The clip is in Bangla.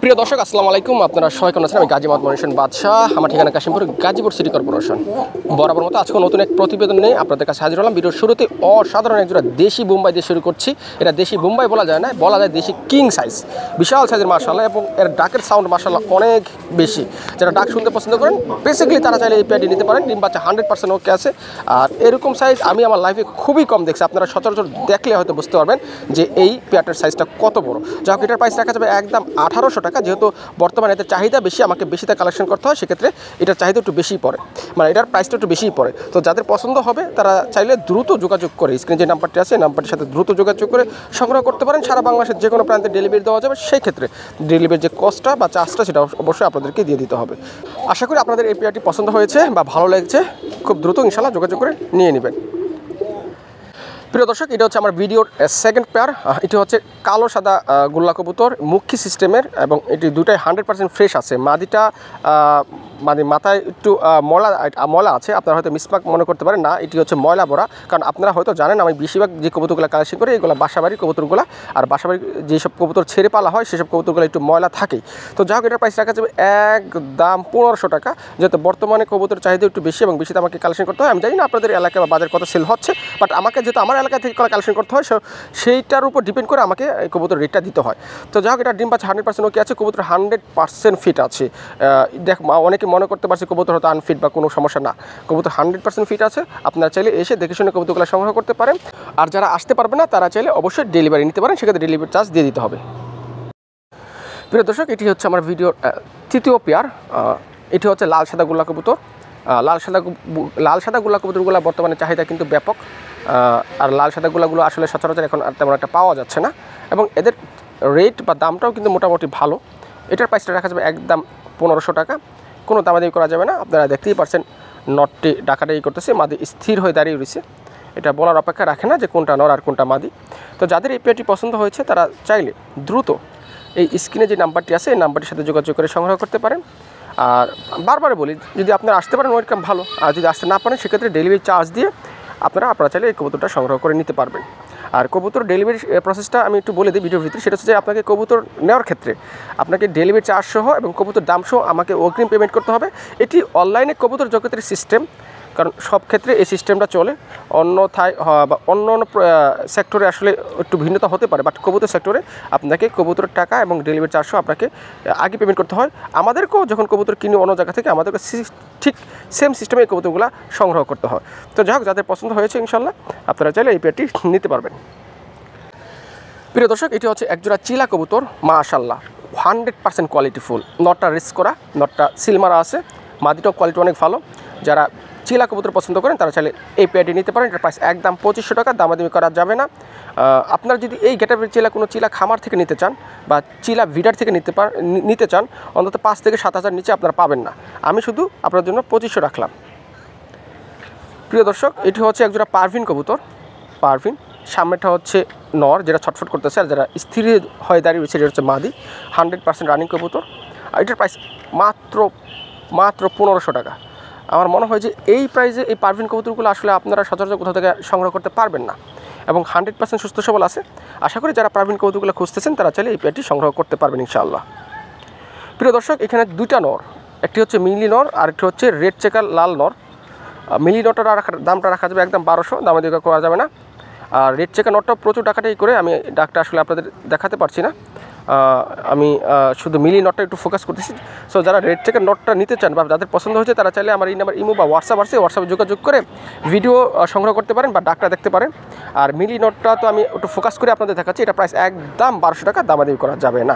প্রিয় দর্শক আসসালামু আলাইকুম, আপনারা সবাই কেমন আছেন? আমি গাজী মোহাম্মদ মনির বাদশাহ, আমার ঠিকানা কাশিমপুর, গাজীপুর সিটি কর্পোরেশন। বরাবর মতো আজকে নতুন এক প্রতিবেদন নিয়ে আপনাদের কাছে হাজির হলাম। ভিডিওর শুরুতে অসাধারণ একজোড়া দেশি বোম্বাই দিয়ে শুরু করছি। এটা দেশি বোম্বাই বলা যায় না, বলা যায় দেশি কিং সাইজ, বিশাল সাইজের মাশাআল্লাহ, এবং এর ডাকের সাউন্ড মাশাআল্লাহ অনেক বেশি। যারা ডাক শুনতে পছন্দ করেন বেসিক্যালি তারা চাইলে এই পেয়ারটি নিতে পারেন। ডিম বাচ্চা 100% ওকে আছে। আর এরকম সাইজ আমি আমার লাইফে খুবই কম দেখছি। আপনারা সচরাচর দেখলে হয়তো বুঝতে পারবেন যে এই পেয়ারটার সাইজটা কত বড়। যাই হোক, এটার প্রাইস রাখা যাবে একদম 1800 টাকা। যেহেতু বর্তমানে এতে চাহিদা বেশি, আমাকে বেশিতে কালেকশন করতে হয়, সেক্ষেত্রে এটার চাহিদা একটু বেশি পড়ে, মানে এটার প্রাইসটা একটু বেশিই পড়ে। তো যাদের পছন্দ হবে তারা চাইলে দ্রুত যোগাযোগ করে, স্ক্রিনে যে নাম্বারটি আছে এই নাম্বারটির সাথে দ্রুত যোগাযোগ করে সংগ্রহ করতে পারেন। সারা বাংলাদেশের যে কোনো প্রান্তে ডেলিভারি দেওয়া যাবে। সেই ক্ষেত্রে ডেলিভারির যে কস্টটা বা চার্জটা সেটা অবশ্যই আপনাদেরকে দিয়ে দিতে হবে। আশা করি আপনাদের এই পেয়ারটি পছন্দ হয়েছে বা ভালো লেগেছে। খুব দ্রুত ইনশাআল্লাহ যোগাযোগ করে নিয়ে নেবেন। প্রিয় দর্শক, এটা হচ্ছে আমার ভিডিওর সেকেন্ড পেয়ার। এটি হচ্ছে কালো সাদা গোল্লা কবুতর, মুখী সিস্টেমের, এবং এটি দুটাই 100% ফ্রেশ আছে। মাদিটা মানে মাথায় একটু ময়লা আছে, আপনারা হয়তো মিসমার্ক মনে করতে পারেন, না এটি হচ্ছে ময়লা ভরা। কারণ আপনারা হয়তো জানেন আমি বেশিরভাগ যে কবুতরগুলো কালেকশন করি এগুলো বাসাবাড়ির কবুতরগুলো, আর বাসাবাড়ির যেসব কবুতর ছেড়ে পালা হয় সেসব কবুতরগুলো একটু ময়লা থাকেই। তো যাই হোক, এটার প্রাইস রাখা যাবে একদম 1500 টাকা। যেহেতু বর্তমানে কবুতর চাহিদা একটু বেশি এবং বেশিতে আমাকে কালেকশন করতে হয়। আমি জানি না আপনাদের এলাকা বা বাজার কত সেল হচ্ছে, বাট আমাকে যেহেতু আমার এলাকা থেকে কালেকশন করতে হয়, সেইটার উপর ডিপেন্ড করে আমাকে এই কবুতর রেটটা দিতে হয়। তো যাই হোক, এটা ডিম বাচ্চা 100% ওকে আছে। কবুতর 100% ফিট আছে। অনেকে মনে করতে পারছে কবুতর হয়তো আনফিট বা কোনো সমস্যা, না, কবুতর 100% ফিট আছে। আপনারা চাইলে এসে দেখে শুনে কবুতরগুলো সংগ্রহ করতে পারেন। আর যারা আসতে পারবে না তারা চাইলে অবশ্যই ডেলিভারি নিতে পারেন, সেক্ষেত্রে ডেলিভারি চার্জ দিয়ে দিতে হবে। প্রিয় দর্শক, এটি হচ্ছে আমার ভিডিওর তৃতীয় পেয়ার। এটি হচ্ছে লাল সাদা গোল্লা কবুতর। লাল সাদা গোল্লা কবুতরগুলো বর্তমানে চাহিদা কিন্তু ব্যাপক। আর লাল সাদা গোল্লাগুলো আসলে সচরাচর এখন আর তেমন একটা পাওয়া যাচ্ছে না, এবং এদের রেট বা দামটাও কিন্তু মোটামুটি ভালো। এটার প্রাইসটা রাখা যাবে একদম 1500 টাকা। কোনো দামাদামি করা যাবে না। আপনারা দেখতেই পারছেন নটটি ডাকাডাকি করতেছে, মাদি স্থির হয়ে দাঁড়িয়ে রয়েছে। এটা বলার অপেক্ষা রাখে না যে কোনটা নর আর কোনটা মাদি। তো যাদের এই পেয়ারটি পছন্দ হয়েছে তারা চাইলে দ্রুত এই স্ক্রিনে যে নাম্বারটি আছে এই নাম্বারটির সাথে যোগাযোগ করে সংগ্রহ করতে পারেন। আর বারবার বলি, যদি আপনারা আসতে পারেন ওয়েলকাম, ভালো। আর যদি আসতে না পারেন সেক্ষেত্রে ডেলিভারি চার্জ দিয়ে আপনারা চাইলে এই কবুতরটা সংগ্রহ করে নিতে পারবেন। আর কবুতর ডেলিভারি প্রসেসটা আমি একটু বলে দিই ভিডিওর ভিতরে। সেটা হচ্ছে যে আপনাকে কবুতর নেওয়ার ক্ষেত্রে আপনাকে ডেলিভারি চার্জ সহ এবং কবুতর দাম সহ আমাকে অগ্রিম পেমেন্ট করতে হবে। এটি অনলাইনে কবুতর জগতের সিস্টেম, কারণ সব ক্ষেত্রে এই সিস্টেমটা চলে। অন্যথায় বা অন্য সেক্টরে আসলে একটু ভিন্নতা হতে পারে, বাট কবুতর সেক্টরে আপনাকে কবুতরের টাকা এবং ডেলিভারি চার্জও আপনাকে আগে পেমেন্ট করতে হয়। আমাদেরকেও যখন কবুতর কিনি অন্য জায়গা থেকে আমাদেরকে ঠিক সেম সিস্টেমে এই কবুতরগুলো সংগ্রহ করতে হয়। তো যাই হোক, যাদের পছন্দ হয়েছে ইনশাল্লাহ আপনারা চাইলে এই পেয়ারটি নিতে পারবেন। প্রিয় দর্শক, এটি হচ্ছে একজোড়া চিলা কবুতর, মাশাআল্লাহ 100% কোয়ালিটিফুল। নটটা রিস্ক করা, নটটা সিলমারা আছে, মাদিটাও কোয়ালিটি অনেক ভালো। যারা চিলা কবুতর পছন্দ করেন তারা চাইলে এই পেয়ারটি নিতে পারেন। এটার প্রাইস একদম 2500 টাকা, দামাদামি করা যাবে না। আপনারা যদি এই গেটাপের কোনো চিলা খামার থেকে নিতে চান বা চিলা ভিডার থেকে নিতে চান, অন্তত 5 থেকে 7000 নিচে আপনারা পাবেন না। আমি শুধু আপনার জন্য 2500 রাখলাম। প্রিয় দর্শক, এটি হচ্ছে একজোড়া পারভিন কবুতর। পারভিন সামনেটা হচ্ছে নর, যেটা ছটফট করতেছে, আর যারা স্থির হয়ে দাঁড়িয়ে রয়েছে এটা হচ্ছে মাদি। 100% রানিং কবুতর। আর এটার প্রাইস মাত্র 1500 টাকা। আমার মনে হয় যে এই প্রাইসে এই পারভিন কবুতরগুলো আসলে আপনারা সচরাচর কোথাও থেকে সংগ্রহ করতে পারবেন না, এবং 100% সুস্থ সবল আছে। আশা করি যারা পারভিন কবুতরগুলো খুঁজতেছেন তারা চাইলে এই পেয়ারটি সংগ্রহ করতে পারবেন ইনশাআল্লাহ। প্রিয় দর্শক, এখানে দুইটা নর, একটি হচ্ছে মিলি নর আর একটি হচ্ছে রেড চেকার লাল নর। মিলি নরটার দামটা রাখা যাবে একদম 1200, দামাদামি করা যাবে না। আর রেড চেকার নটটা প্রচুর টাকাটাই করে, আমি ডাকটা আসলে আপনাদের দেখাতে পারছি না। আমি শুধু মিলি নটটা একটু ফোকাস করতেছি। সো যারা রেড চেকার নটটা নিতে চান বা যাদের পছন্দ হয়েছে তারা চাইলে আমার এই নাম্বার ইমো বা হোয়াটসঅ্যাপ আছে, হোয়াটসঅ্যাপে যোগাযোগ করে ভিডিও সংগ্রহ করতে পারেন বা ডাকটা দেখতে পারেন। আর মিলি নটটা তো আমি একটু ফোকাস করে আপনাদের দেখাচ্ছি। এটা প্রাইস একদম 1200 টাকা, দামাদামি করা যাবে না।